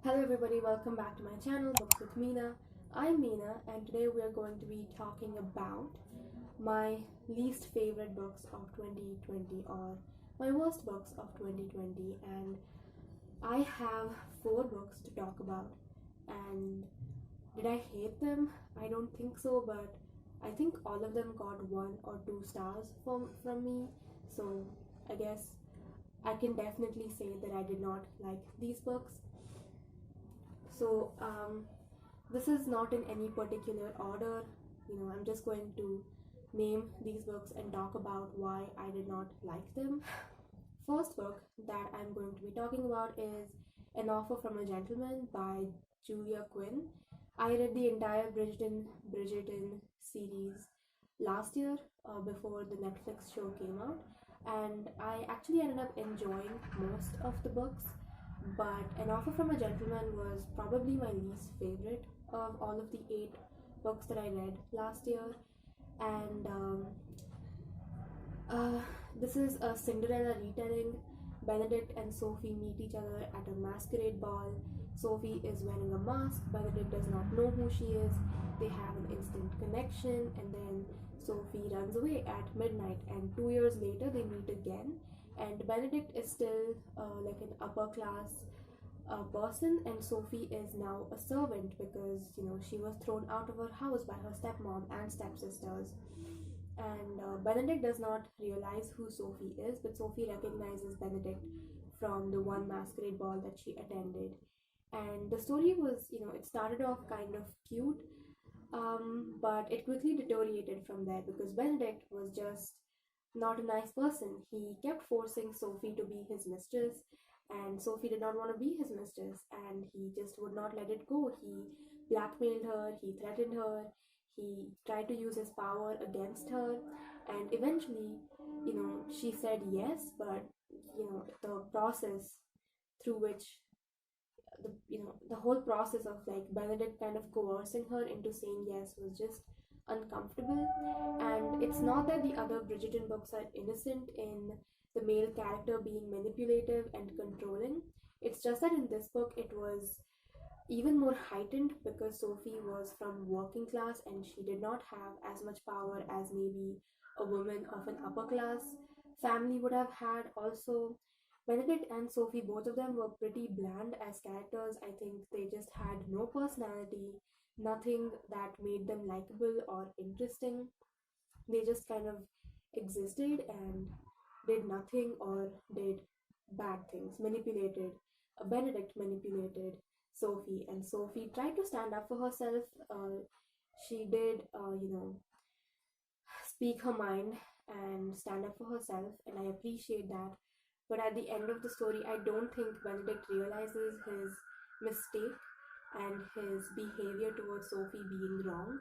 Hello everybody, welcome back to my channel, Books with Meena. I'm Meena and today we are going to be talking about my least favorite books of 2020 or my worst books of 2020, and I have four books to talk about. And did I hate them? I don't think so, but I think all of them got 1 or 2 stars from me. So I guess I can definitely say that I did not like these books. So this is not in any particular order. I'm just going to name these books and talk about why I did not like them. First book that I'm going to be talking about is An Offer from a Gentleman by Julia Quinn. I read the entire Bridgerton series last year, before the Netflix show came out, and I actually ended up enjoying most of the books. But An Offer from a Gentleman was probably my least favorite of all of the 8 books that I read last year, and this is a Cinderella retelling. Benedict and Sophie meet each other at a masquerade ball. Sophie is wearing a mask. Benedict does not know who she is. They have an instant connection, and then Sophie runs away at midnight. And 2 years later, they meet again. And Benedict is still like an upper class person, and Sophie is now a servant because she was thrown out of her house by her stepmom and stepsisters. And Benedict does not realize who Sophie is, but Sophie recognizes Benedict from the one masquerade ball that she attended. And the story was, it started off kind of cute, but it quickly deteriorated from there because Benedict was just not a nice person. He kept forcing Sophie to be his mistress, and Sophie did not want to be his mistress, and he just would not let it go. He blackmailed her, he threatened her, he tried to use his power against her, and eventually, she said yes, but the process through which the whole process of like Benedict kind of coercing her into saying yes was just uncomfortable. And it's not that the other Bridgerton books are innocent in the male character being manipulative and controlling. It's just that in this book it was even more heightened because Sophie was from working class and she did not have as much power as maybe a woman of an upper class family would have had. Also, Benedict and Sophie, both of them were pretty bland as characters. I think they just had no personality, nothing that made them likable or interesting. They just kind of existed and did nothing or did bad things, manipulated. Benedict manipulated Sophie, and Sophie tried to stand up for herself. She did, speak her mind and stand up for herself, and I appreciate that. But at the end of the story, I don't think Benedict realizes his mistake and his behavior towards Sophie being wrong.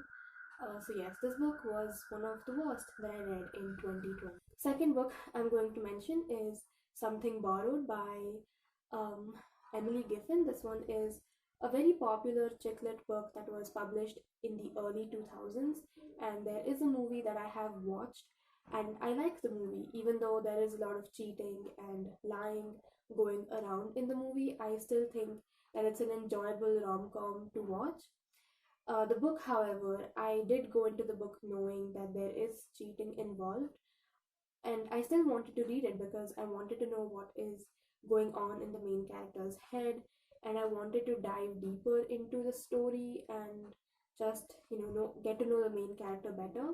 So yes, this book was one of the worst that I read in 2020. Second book I'm going to mention is Something Borrowed by um, Emily Giffin. This one is a very popular chick lit book that was published in the early 2000s, and there is a movie that I have watched, and I like the movie. Even though there is a lot of cheating and lying going around in the movie, I still think that it's an enjoyable rom-com to watch. The book, however, I did go into the book knowing that there is cheating involved, and I still wanted to read it because I wanted to know what is going on in the main character's head, and I wanted to dive deeper into the story and just get to know the main character better.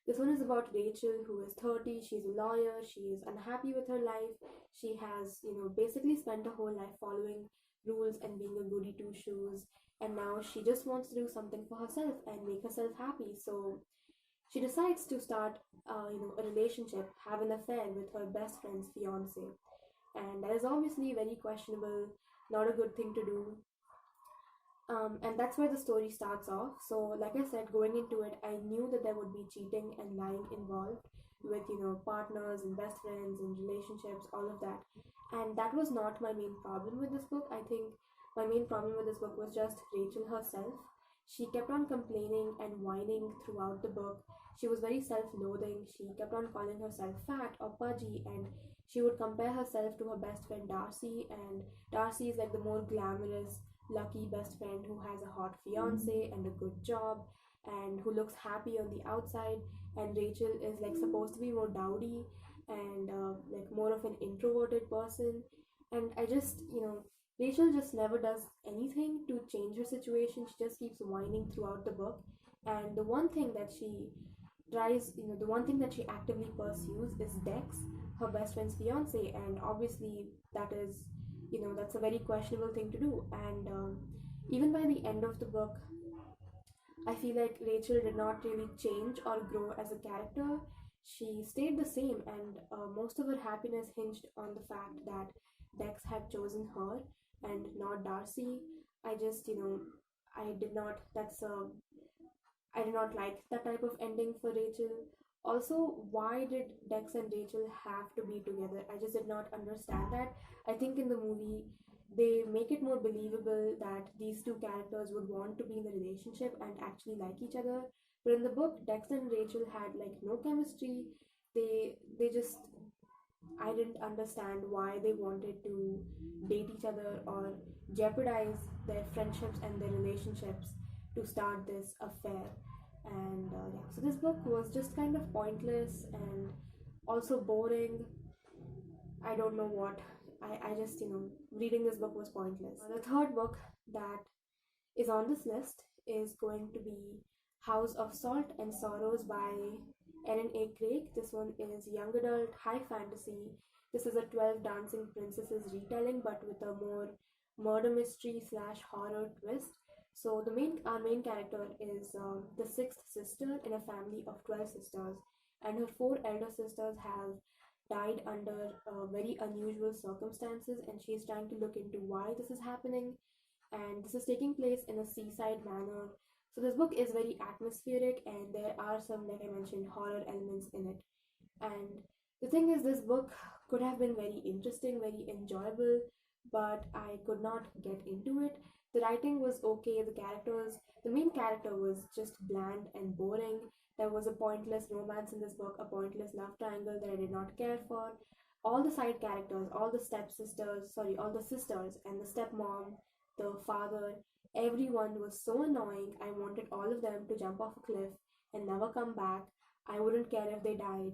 This one is about Rachel, who is 30. She's a lawyer. She is unhappy with her life. She has basically spent her whole life following rules and being a goody two shoes, and now she just wants to do something for herself and make herself happy. So she decides to start, a relationship, have an affair with her best friend's fiance, and that is obviously very questionable, not a good thing to do. And that's where the story starts off. So, like I said, going into it, I knew that there would be cheating and lying involved with partners and best friends and relationships, all of that. And that was not my main problem with this book. I think my main problem with this book was just Rachel herself. She kept on complaining and whining throughout the book. She was very self-loathing. She kept on calling herself fat or pudgy, and she would compare herself to her best friend Darcy, and Darcy is like the more glamorous, lucky best friend who has a hot fiance and a good job and who looks happy on the outside, and Rachel is like supposed to be more dowdy and like more of an introverted person. And I just, Rachel just never does anything to change her situation. She just keeps whining throughout the book. And the one thing that she tries, the one thing that she actively pursues is Dex, her best friend's fiance, and obviously that is, that's a very questionable thing to do. And even by the end of the book, I feel like Rachel did not really change or grow as a character. She stayed the same, and most of her happiness hinged on the fact that Dex had chosen her and not Darcy. I just, I did not, that's I did not like that type of ending for Rachel. Also, why did Dex and Rachel have to be together? I just did not understand that. I think in the movie, they make it more believable that these two characters would want to be in a relationship and actually like each other. But in the book, Dex and Rachel had like no chemistry. They just, I didn't understand why they wanted to date each other or jeopardize their friendships and their relationships to start this affair. And yeah, so this book was just kind of pointless and also boring. I don't know what. I just, reading this book was pointless. The third book that is on this list is going to be House of Salt and Sorrows by Erin A. Craig. This one is young adult, high fantasy. This is a 12 Dancing Princesses retelling, but with a more murder mystery slash horror twist. So our main character is the sixth sister in a family of 12 sisters, and her four elder sisters have died under very unusual circumstances, and she is trying to look into why this is happening. And this is taking place in a seaside manor. So this book is very atmospheric, and there are some, like I mentioned, horror elements in it. And the thing is, this book could have been very interesting, very enjoyable, but I could not get into it. The writing was okay, the main character was just bland and boring. There was a pointless romance in this book, a pointless love triangle that I did not care for. All the side characters, all the sisters and the stepmom, the father, everyone was so annoying. I wanted all of them to jump off a cliff and never come back. I wouldn't care if they died.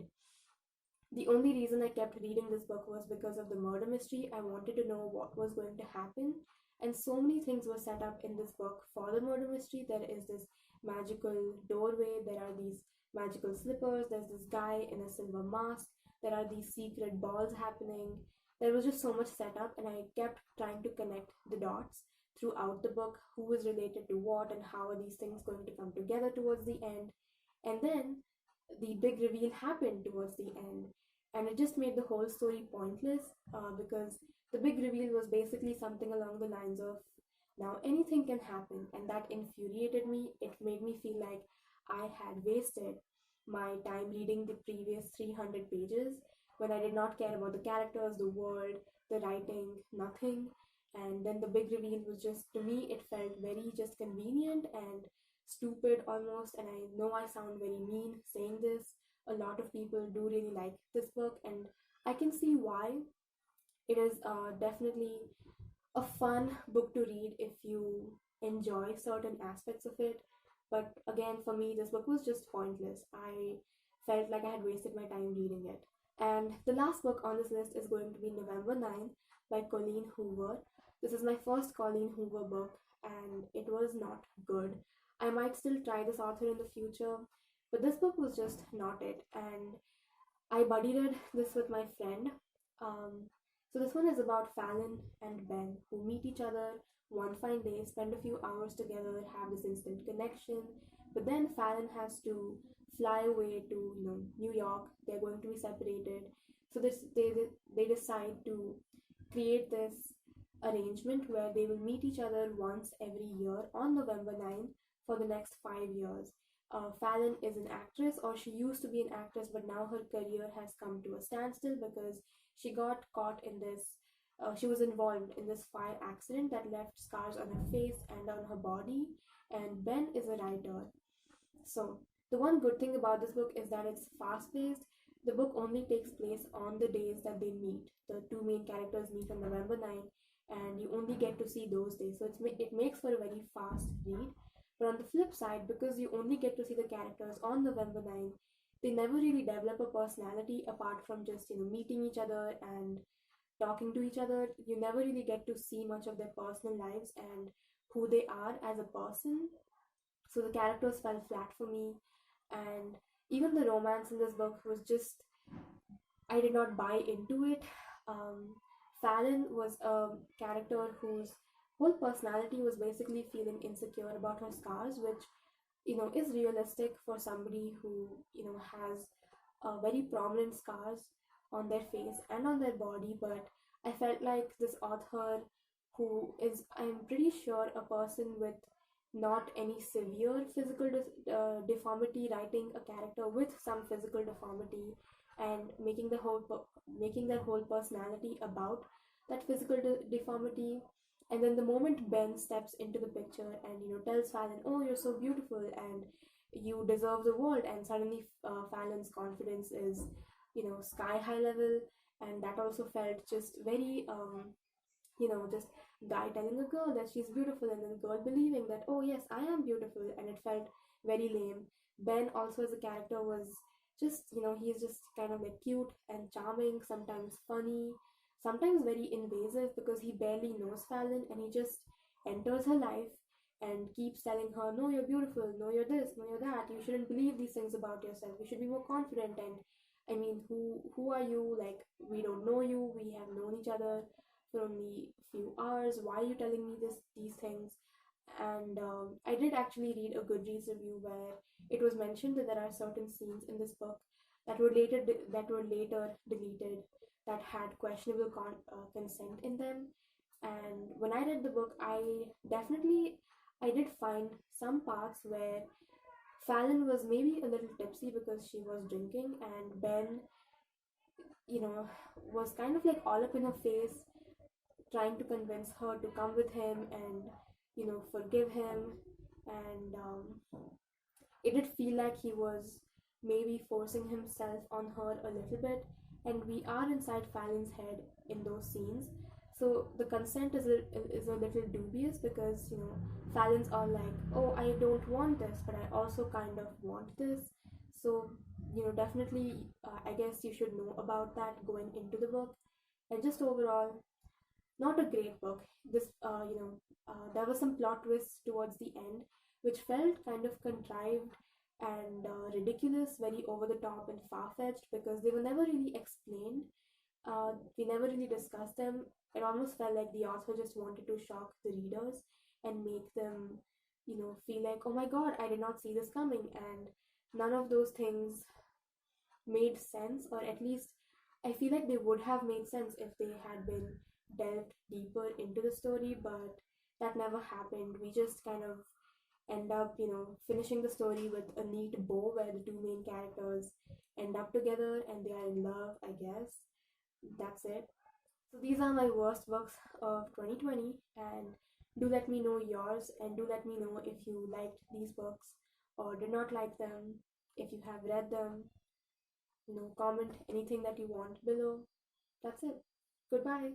The only reason I kept reading this book was because of the murder mystery. I wanted to know what was going to happen. And so many things were set up in this book for the murder mystery. There is this magical doorway, there are these magical slippers, there's this guy in a silver mask, there are these secret balls happening. There was just so much set up, and I kept trying to connect the dots throughout the book. Who is related to what, and how are these things going to come together towards the end? And then the big reveal happened towards the end, and it just made the whole story pointless because the big reveal was basically something along the lines of, now anything can happen, and that infuriated me. It made me feel like I had wasted my time reading the previous 300 pages when I did not care about the characters, the world, the writing, nothing. And then the big reveal was just, to me, it felt very just convenient and stupid almost. And I know I sound very mean saying this. A lot of people do really like this book, and I can see why. It is definitely a fun book to read if you enjoy certain aspects of it. But again, for me, this book was just pointless. I felt like I had wasted my time reading it. And the last book on this list is going to be November 9 by Colleen Hoover. This is my first Colleen Hoover book, and it was not good. I might still try this author in the future, but this book was just not it. And I buddy read this with my friend. Um, so this one is about Fallon and Ben, who meet each other one fine day, spend a few hours together, have this instant connection. But then Fallon has to fly away to New York. They're going to be separated. So they decide to create this arrangement where they will meet each other once every year on November 9 for the next 5 years. Fallon is an actress, or she used to be an actress, but now her career has come to a standstill because she got caught in this. She was involved in this fire accident that left scars on her face and on her body. And Ben is a writer. So, the one good thing about this book is that it's fast paced. The book only takes place on the days that they meet. The two main characters meet on November 9, and you only get to see those days. So it makes for a very fast read. But on the flip side, because you only get to see the characters on November 9th, they never really develop a personality apart from just, meeting each other and talking to each other. You never really get to see much of their personal lives and who they are as a person. So the characters fell flat for me, and even the romance in this book was just, I did not buy into it. Fallon was a character whose whole personality was basically feeling insecure about her scars, which is realistic for somebody who has very prominent scars on their face and on their body. But I felt like this author, who is, I'm pretty sure, a person with not any severe physical deformity, writing a character with some physical deformity and making their whole personality about that physical deformity. And then the moment Ben steps into the picture and tells Fallon, "Oh, you're so beautiful and you deserve the world," and suddenly Fallon's confidence is sky high level. And that also felt just very just guy telling a girl that she's beautiful and then girl believing that, "Oh yes, I am beautiful," and it felt very lame. Ben also as a character was just, he's just kind of like cute and charming, sometimes funny, sometimes very invasive, because he barely knows Fallon and he just enters her life and keeps telling her, "No, you're beautiful, no, you're this, no, you're that, you shouldn't believe these things about yourself, you should be more confident." And I mean, who are you? Like, we don't know you, we have known each other for only a few hours. Why are you telling me these things? And I did actually read a Goodreads review where it was mentioned that there are certain scenes in this book that were later deleted, that had questionable consent in them. And when I read the book, I did find some parts where Fallon was maybe a little tipsy because she was drinking, and Ben, was kind of like all up in her face, trying to convince her to come with him and forgive him. And it did feel like he was maybe forcing himself on her a little bit, and we are inside Fallon's head in those scenes. So the consent is a little dubious, because Fallon's all like, "Oh, I don't want this, but I also kind of want this." So definitely, I guess you should know about that going into the book. And just overall, not a great book. This, there were some plot twists towards the end, which felt kind of contrived and ridiculous, very over the top and far fetched, because they were never really explained. We never really discussed them. It almost felt like the author just wanted to shock the readers and make them, feel like, "Oh my god, I did not see this coming." And none of those things made sense, or at least I feel like they would have made sense if they had been delved deeper into the story, but that never happened. We just kind of end up, finishing the story with a neat bow where the two main characters end up together and they are in love, I guess. That's it. So these are my worst books of 2020, and do let me know yours, and do let me know if you liked these books or did not like them, if you have read them. Comment anything that you want below. That's it. Goodbye.